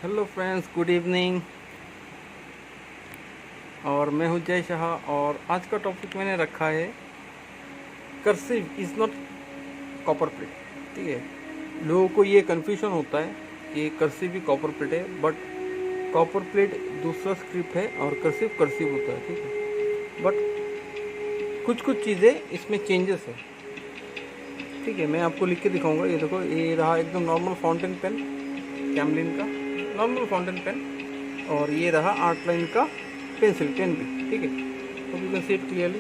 Hello friends, good evening. और मैं हूं जय शाह। और आज का टॉपिक मैंने रखा है cursive is not copper plate. ठीक है, लोगों को ये कन्फ्यूजन होता है कि कर्सिव भी कॉपर प्लेट है, बट कॉपर प्लेट दूसरा स्क्रिप्ट है और कर्सिव कर्सिव होता है। ठीक है, बट कुछ कुछ चीज़ें इसमें चेंजेस है। ठीक है, मैं आपको लिख के दिखाऊंगा। ये देखो, ये रहा एकदम नॉर्मल फाउंटेन पेन, कैमलिन का नॉर्मल फाउंटेन पेन। और ये रहा आर्ट लाइन का पेंसिल पेन भी। ठीक है, तो you can see it clearly.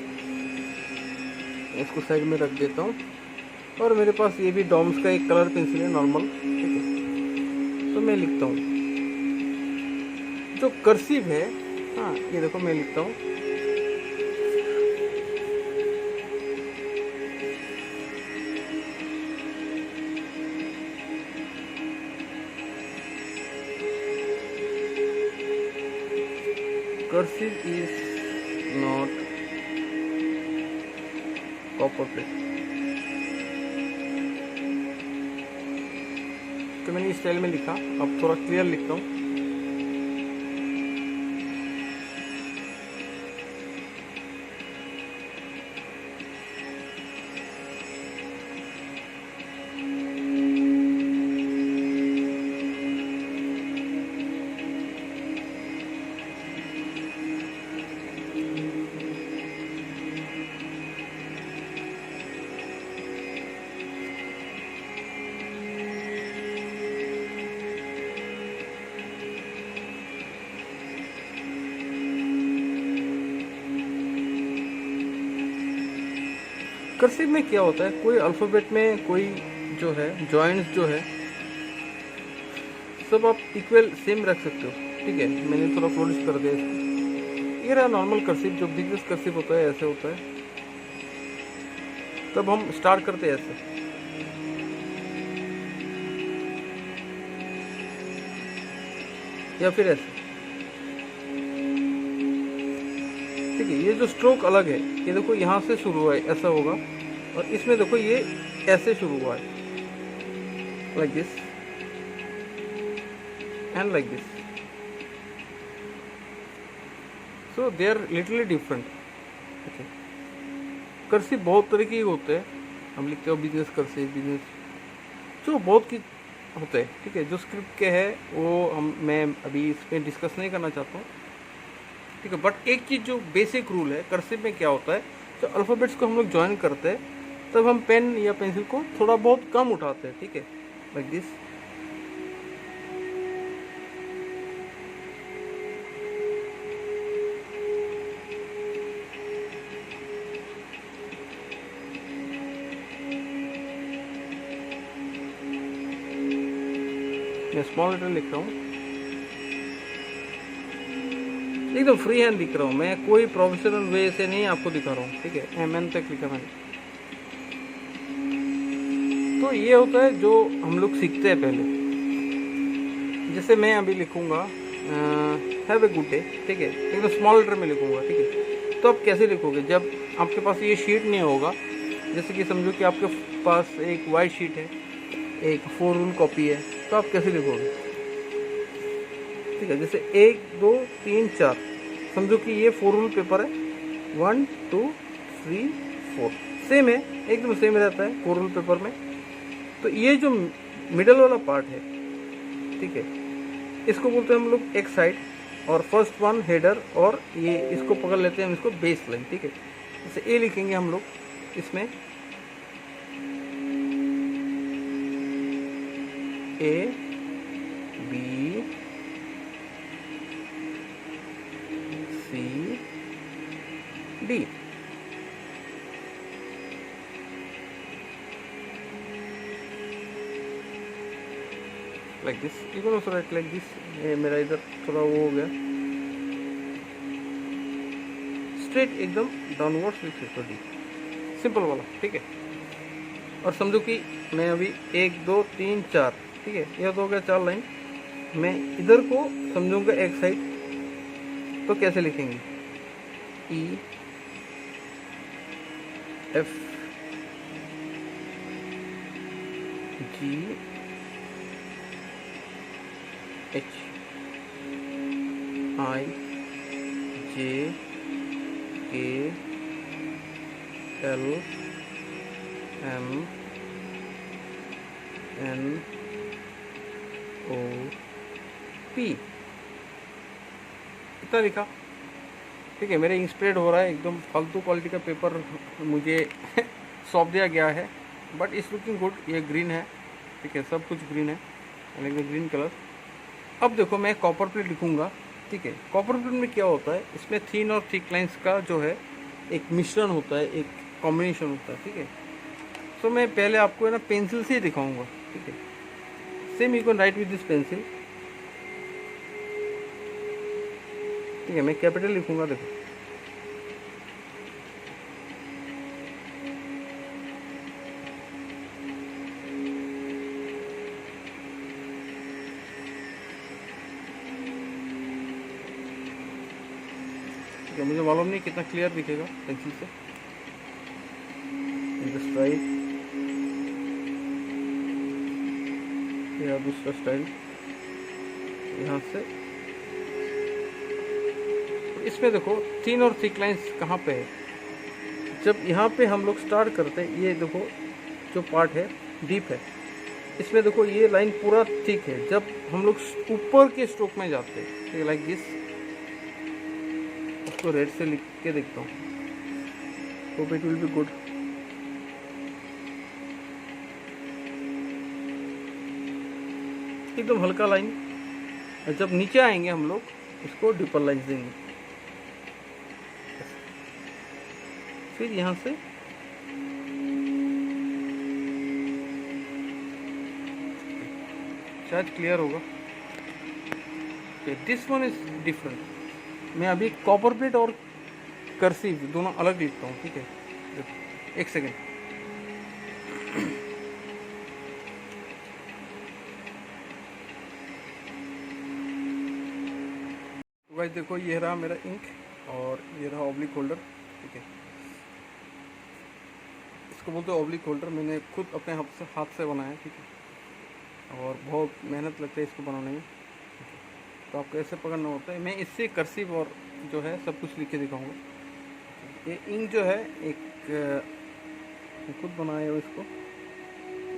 इसको साइड में रख देता हूँ। और मेरे पास ये भी डॉम्स का एक कलर पेंसिल है नॉर्मल। ठीक है, तो मैं लिखता हूँ जो कर्सिव है। हाँ, ये देखो मैं लिखता हूँ cursive is not copper plate. तो मैंने इस स्टाइल में लिखा। अब थोड़ा क्लियर लिखता हूँ। कर्सिव में क्या होता है, कोई अल्फ़ाबेट में कोई जो है जॉइंट्स जो है सब आप इक्वल सेम रख सकते हो। ठीक है, मैंने थोड़ा फ्लोरिश कर दिया इसको। ये रहा नॉर्मल कर्सिव। जो बिगनेस कर्सिव होता है ऐसे होता है। तब हम स्टार्ट करते हैं ऐसे, या फिर ऐसे। ठीक है, ये जो स्ट्रोक अलग है, ये देखो यहाँ से शुरू हुआ है ऐसा होगा, और इसमें देखो ये ऐसे शुरू हुआ है, like this and like this. So they are little different. Okay, cursive बहुत तरीके के होते हैं। हम लिखते हो बिजनेस कर्सिव, बिजनेस जो बहुत की होते हैं। ठीक है, जो स्क्रिप्ट के है वो मैं अभी इस पर डिस्कस नहीं करना चाहता हूँ। ठीक है, बट एक चीज़ जो बेसिक रूल है कर्सिव में क्या होता है, तो अल्फ़ाबेट्स को हम लोग ज्वाइन करते हैं तब हम पेन या पेंसिल को थोड़ा बहुत कम उठाते हैं। ठीक है, लाइक दिस। मैं स्मॉल लेटर लिख रहा हूँ, एकदम फ्री हैंड लिख रहा हूँ मैं, कोई प्रोफेशनल वे से नहीं आपको दिखा रहा हूँ। ठीक है, एम तक लिखा मैंने। तो ये होता है जो हम लोग सीखते हैं पहले। जैसे मैं अभी लिखूंगा हैव ए गुड डे। ठीक है, एकदम स्मॉल लेटर में लिखूंगा। ठीक है, तो आप कैसे लिखोगे जब आपके पास ये शीट नहीं होगा। जैसे कि समझो कि आपके पास एक वाइट शीट है, एक 4 रूल कॉपी है, तो आप कैसे लिखोगे। ठीक है, जैसे 1 2 3 4, समझो कि ये 4 रूल पेपर है। 1 2 3 4 सेम है, एकदम सेम रहता है 4 रूल पेपर में। तो ये जो मिडल वाला पार्ट है, ठीक है, इसको बोलते हैं हम लोग एक साइड, और फर्स्ट वन हेडर, और ये इसको पकड़ लेते हैं हम इसको बेस लाइन। ठीक है, जैसे ए लिखेंगे हम लोग इसमें, A B C D. Like this, you can also write like this. मेरा इधर थोड़ा वो हो गया, स्ट्रेट एकदम डाउनवर्ड्स लिख सकते हो, डी सिंपल वाला। ठीक है, और समझो कि मैं अभी 1 2 3 4, ठीक है, यह तो हो गया 4 लाइन। मैं इधर को समझूंगा एक साइड, तो कैसे लिखेंगे, E F G H I J K L M N O P, इतना लिखा। ठीक है, मेरे इंक स्प्रेड हो रहा है, एकदम फालतू क्वालिटी का पेपर मुझे सौंप दिया गया है, बट इट्स लुकिंग गुड। ये ग्रीन है, ठीक है, सब कुछ ग्रीन है, लाइक द ग्रीन कलर। अब देखो मैं कॉपर प्लेट लिखूंगा। ठीक है, कॉपर प्लेट में क्या होता है, इसमें थिन और थिक लाइंस का जो है एक मिश्रण होता है, एक कॉम्बिनेशन होता है। ठीक है, तो मैं पहले आपको है ना पेंसिल से ही दिखाऊंगा। ठीक है, same you can write with this pencil. ठीक है, मैं कैपिटल लिखूंगा, देखो ठीक है, मुझे मालूम नहीं कितना क्लियर दिखेगा पेंसिल से। स्टाइल या दूसरा स्टाइल यहाँ से, इसमें देखो थिन और थिक लाइंस कहाँ पे है। जब यहाँ पे हम लोग स्टार्ट करते हैं, ये देखो जो पार्ट है डीप है, इसमें देखो ये लाइन पूरा थिक है। जब हम लोग ऊपर के स्ट्रोक में जाते हैं, लाइक दिस, उसको रेड से लिख के देखता हूँ, hope it will be good. एकदम हल्का लाइन। जब नीचे आएंगे हम लोग इसको डीपर लाइन देंगे, फिर यहाँ से शायद क्लियर होगा। This one is different. मैं अभी कॉपर प्लेट और कर्सिव दोनों अलग लिखता हूँ। ठीक है, एक सेकेंड। गाइस देखो, ये रहा मेरा इंक और ये रहा ऑब्लिक होल्डर। ठीक है, इसको बोलते हैं ऑब्लिक होल्डर। मैंने खुद अपने हाथ से बनाया। ठीक है, और बहुत मेहनत लगता है इसको बनाने में। तो आपको ऐसे पकड़ना होता है। मैं इससे कर्सिव और जो है सब कुछ लिख के दिखाऊंगा। ये इंक जो है एक खुद बनाया है, इसको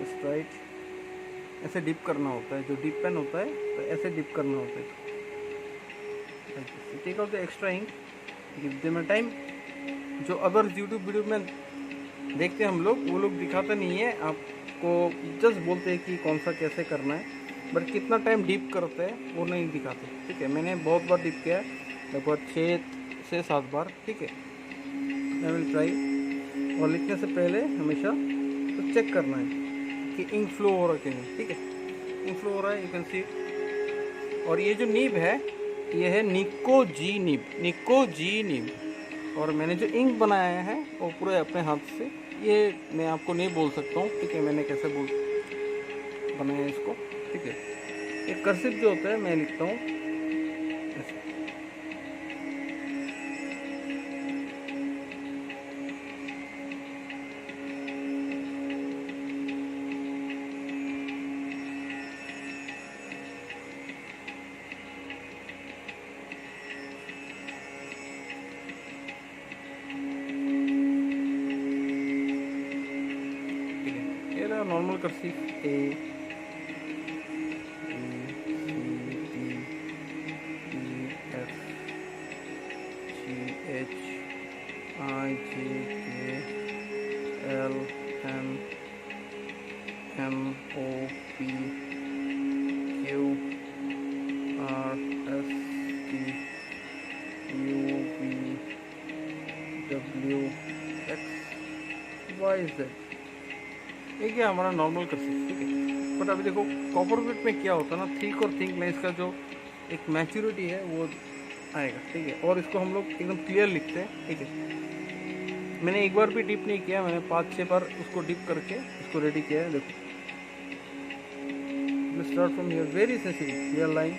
स्ट्राइट ऐसे डिप करना होता है। जो डिप पेन होता है तो ऐसे डिप करना होता है। Take out the extra ink, give them a time. जो अदर यूट्यूब वीडियो में देखते हैं हम लोग, वो लोग दिखाता नहीं है आपको, जस्ट बोलते हैं कि कौन सा कैसे करना है, बट कितना टाइम डीप करते हैं वो नहीं दिखाते। ठीक है, मैंने बहुत बार डीप किया है, लगभग 6 से 7 बार। ठीक है, आई विल ट्राई। और लिखने से पहले हमेशा तो चेक करना है कि इंक फ्लो हो रहा है कि नहीं। ठीक है, इंक फ्लो हो रहा है, यू कैन सी। और ये जो नीब है, ये है निको जी नीब, निको जी नीब। और मैंने जो इंक बनाया है वो पूरे अपने हाथ से, ये मैं आपको नहीं बोल सकता हूँ। ठीक है, मैंने कैसे बनाया इसको। ठीक है, ये कर्सिव जो होता है मैं लिखता हूँ ऐसे। Normal cursive A H I J K L M M O P Q R S T U V W X Y Z। ये क्या हमारा नॉर्मल कर्सिव। ठीक है, बट अभी देखो कॉपर प्लेट में क्या होता है ना, थिक और थिक लाइंस का जो एक मैच्योरिटी है वो आएगा। ठीक है, और इसको हम लोग एकदम क्लियर लिखते हैं। ठीक है, मैंने एक बार भी डिप नहीं किया, मैंने 5-6 बार उसको डिप करके इसको रेडी किया है। देखो, start from here, very sensitive, clear line,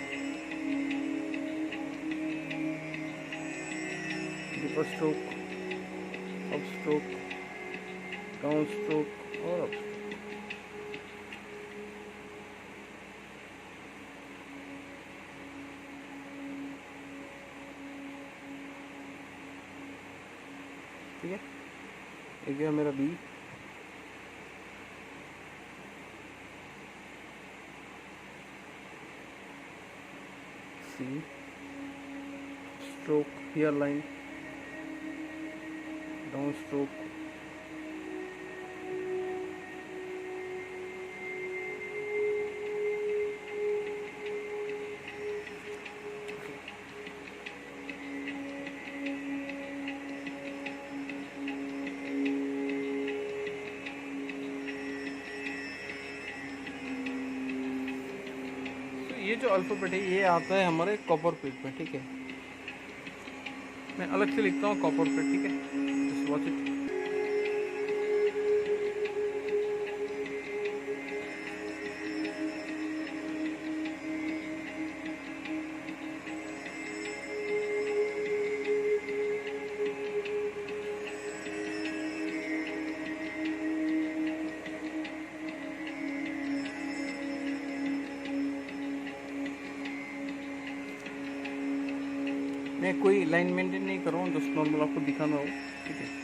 deeper stroke, up stroke, down stroke और अप स्ट्रोक। ठीक है, ये गया मेरा B. C, stroke, here line, down stroke, ये जो अल्फ़ाबेट है ये आता है हमारे कॉपर प्लेट में, ठीक है। मैं अलग से लिखता हूँ कॉपर प्लेट, ठीक है, जस्ट वॉच इट। मैं कोई लाइन मेंटेन नहीं कर रहा हूँ, जस्ट नॉर्मल आपको दिखाना हो, ठीक है।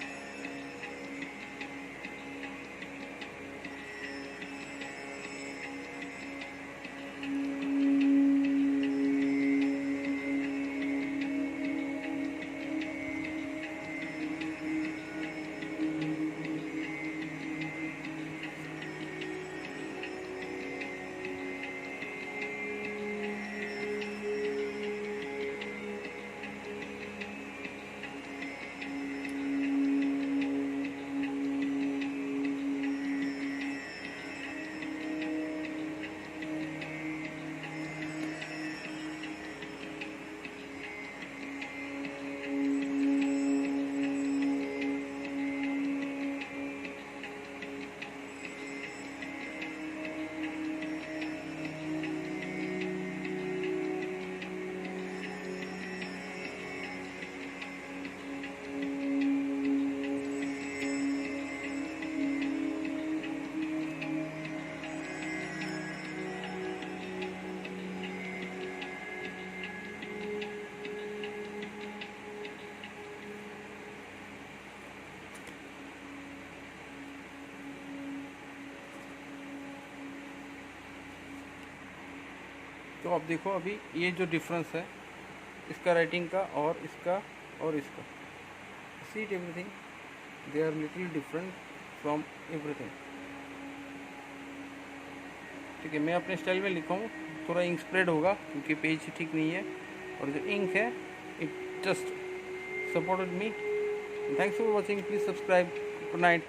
तो आप देखो अभी ये जो डिफरेंस है इसका राइटिंग का और इसका और इसका, see it everything, they are little different from everything, ठीक है। मैं अपने स्टाइल में लिखा हूँ, थोड़ा इंक स्प्रेड होगा क्योंकि पेज ठीक नहीं है, और जो इंक है it just supported me. Thanks for watching, please subscribe, good night.